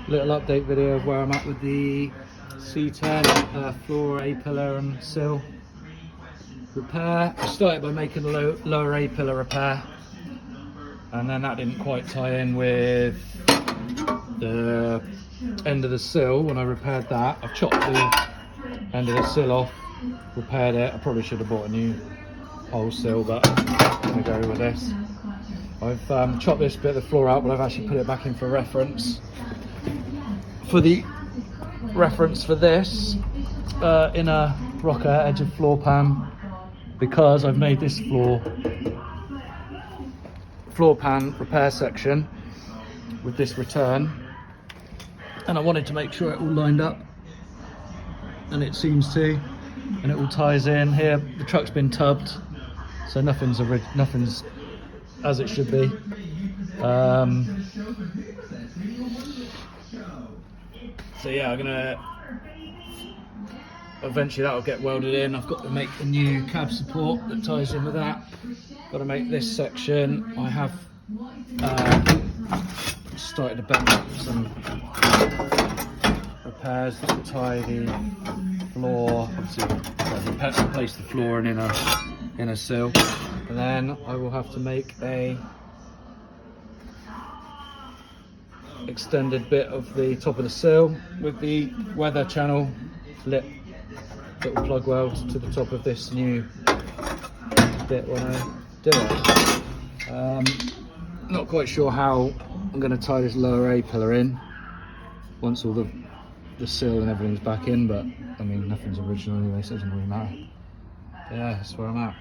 Little update video of where I'm at with the C10 floor A-pillar and sill repair. I started by making the lower A-pillar repair, and then that didn't quite tie in with the end of the sill. When I repaired that, I've chopped the end of the sill off, repaired it. I probably should have bought a new whole sill, but I'm going to go with this. I've chopped this bit of the floor out, but I've actually put it back in for reference. For the reference for this inner rocker edge of floor pan, because I've made this floor pan repair section with this return, and I wanted to make sure it all lined up, and it seems to, and it all ties in here. The truck's been tubbed, so nothing's as it should be. So yeah, I'm gonna eventually that'll get welded in. I've got to make the new cab support that ties in with that. Got to make this section. I have started to bend up some repairs to tie the floor, obviously replace the floor and inner sill, and then I will have to make a extended bit of the top of the sill with the weather channel lip that will plug weld to the top of this new bit when I do it. Not quite sure how I'm going to tie this lower A-pillar in once all the sill and everything's back in, but I mean, nothing's original anyway, so it doesn't really matter. Yeah, that's where I'm at.